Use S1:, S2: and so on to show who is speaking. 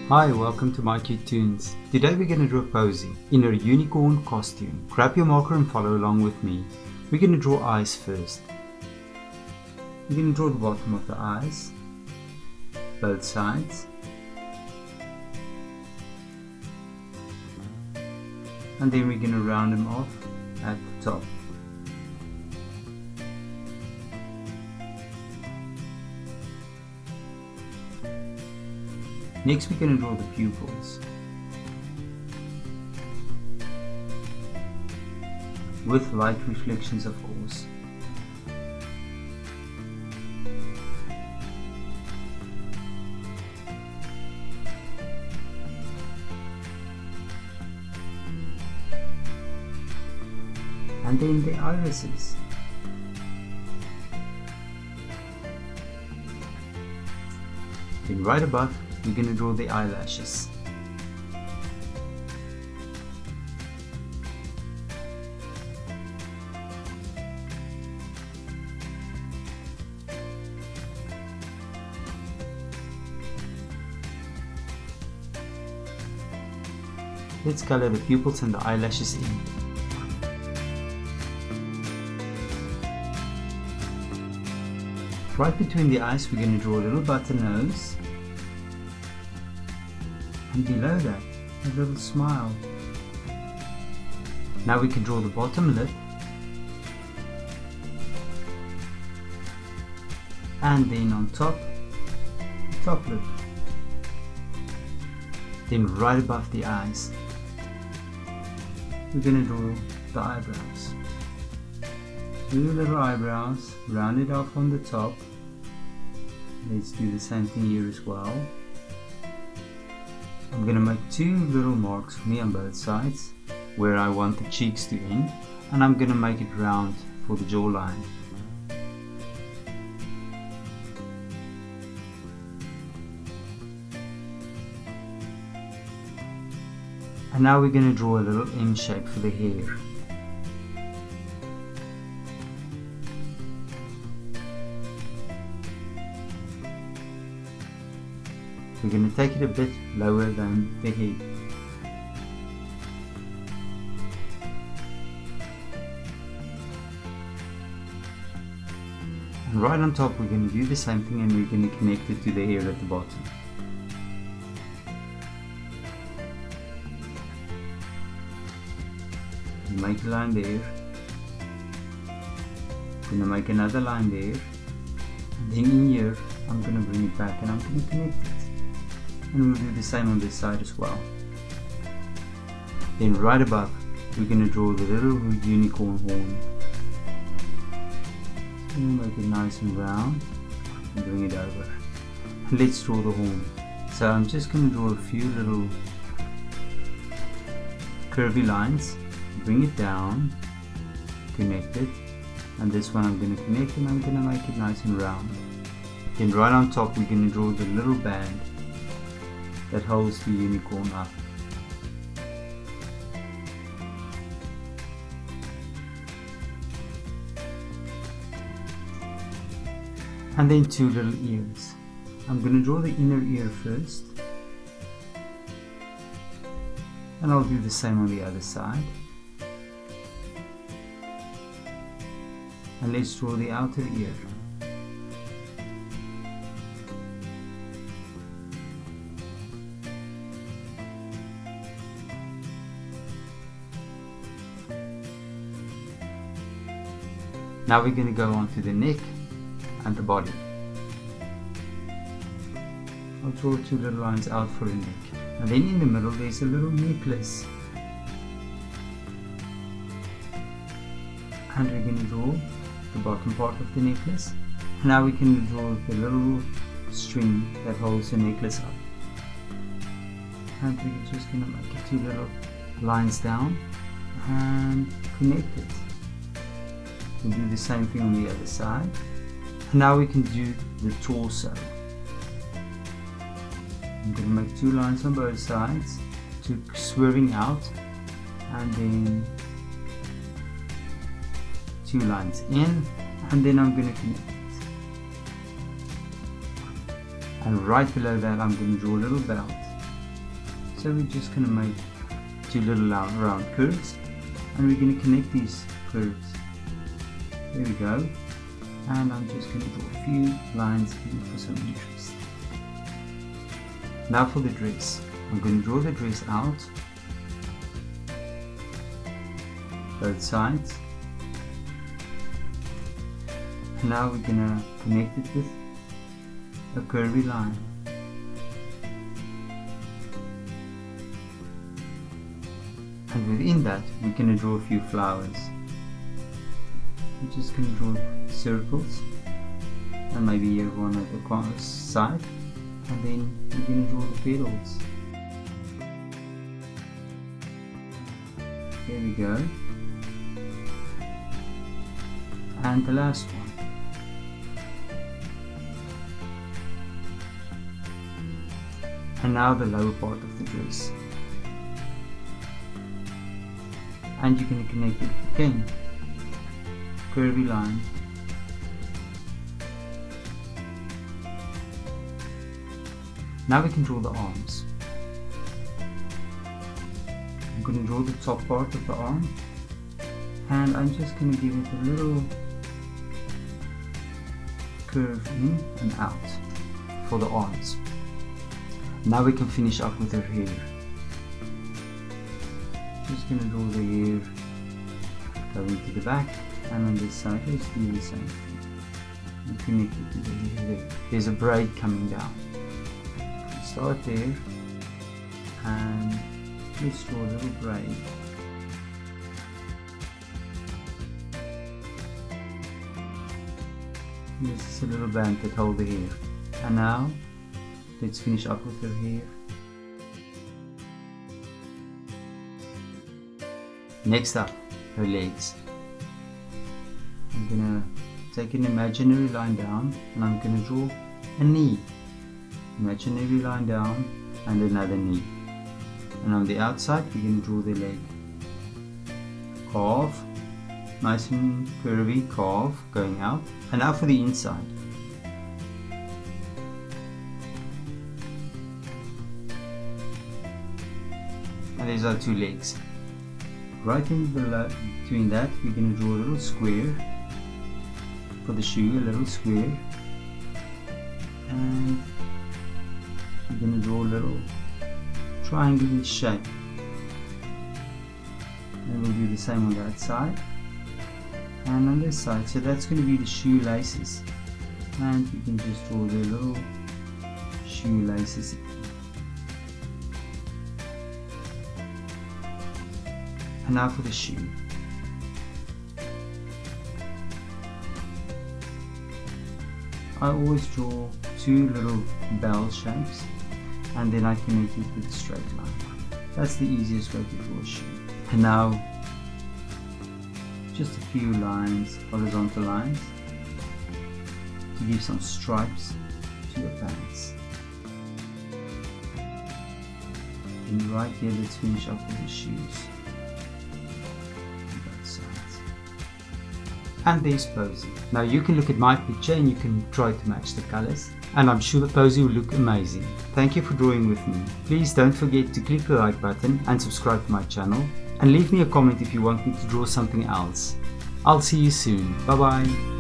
S1: Hi, welcome to mycutetoons. Today we're going to draw Posie in a unicorn costume. Grab your marker and follow along with me. We're going to draw eyes first. We're going to draw the bottom of the eyes, both sides, and then we're going to round them off at the top. Next we're going to draw the pupils with light reflections, of course. And then the irises. Then right above, we're going to draw the eyelashes. Let's color the pupils and the eyelashes in. Right between the eyes, we're going to draw a little button nose. And below that, a little smile. Now we can draw the bottom lip. And then on top, top lip. Then right above the eyes, we're going to draw the eyebrows. 2 little eyebrows, round it off on the top. Let's do the same thing here as well. I'm going to make 2 little marks for me on both sides where I want the cheeks to end, and I'm going to make it round for the jawline. And now we're going to draw a little M shape for the hair. We're going to take it a bit lower than the head. And right on top, we're going to do the same thing, and we're going to connect it to the hair at the bottom. Make a line there. I'm going to make another line there. And then in here, I'm going to bring it back and I'm going to connect it. And we'll do the same on this side as well. Then right above, we're going to draw the little unicorn horn. And we'll make it nice and round and bring it over. And let's draw the horn. So I'm just going to draw a few little curvy lines, bring it down, connect it, and this one I'm going to connect and I'm going to make it nice and round. Then right on top, we're going to draw the little band that holds the unicorn up. And then 2 little ears. I'm going to draw the inner ear first, and I'll do the same on the other side. And let's draw the outer ear. Now we're going to go on to the neck and the body. I'll draw 2 little lines out for the neck. And then in the middle there's a little necklace. And we're going to draw the bottom part of the necklace. And now we can draw the little string that holds the necklace up. And we're just going to make it 2 little lines down and connect it. We'll do the same thing on the other side. And now we can do the torso. I'm going to make 2 lines on both sides, 2 swerving out, and then 2 lines in, and then I'm going to connect it. And right below that I'm going to draw a little belt. So we're just going to make two little round curves, and we're going to connect these curves. There we go. And I'm just going to draw a few lines here for some interest. Now for the dress. I'm going to draw the dress out, both sides. And now we're going to connect it with a curvy line. And within that, we're going to draw a few flowers. I'm just going to draw circles, and maybe here one at the corner side, and then we're going to draw the petals. There we go. And the last one. And now the lower part of the dress. And you're going to connect it again. Curvy line. Now we can draw the arms. I'm going to draw the top part of the arm, and I'm just going to give it a little curve in and out for the arms. Now we can finish up with her hair. Just going to draw the hair going to the back, and on this side let's do the same thing and connect it to the hair there. There's a braid coming down. Start there, and let's draw a little braid. This is a little band that holds the hair. And now let's finish up with her hair. Next up, her legs. I'm gonna take an imaginary line down, and I'm gonna draw a knee. Imaginary line down and another knee. And on the outside we're going to draw the leg. Calf, nice and curvy calf going out. And now for the inside. And these are two legs. Right in between that we're going to draw a little square for the shoe, a little square. And we're going to draw a little triangular shape, and we'll do the same on that side and on this side. So that's going to be the shoelaces, and we can just draw the little shoelaces. And now for the shoe. I always draw two little bell shapes, and then I connect it with a straight line. That's the easiest way to draw a shoe. And now just a few lines, horizontal lines, to give some stripes to the pants. And right here, let's finish up with the shoes on both sides. And there's Posie. Now you can look at my picture and you can try to match the colors, and I'm sure the Posie will look amazing. Thank you for drawing with me. Please don't forget to click the like button and subscribe to my channel, and leave me a comment if you want me to draw something else. I'll see you soon. Bye bye.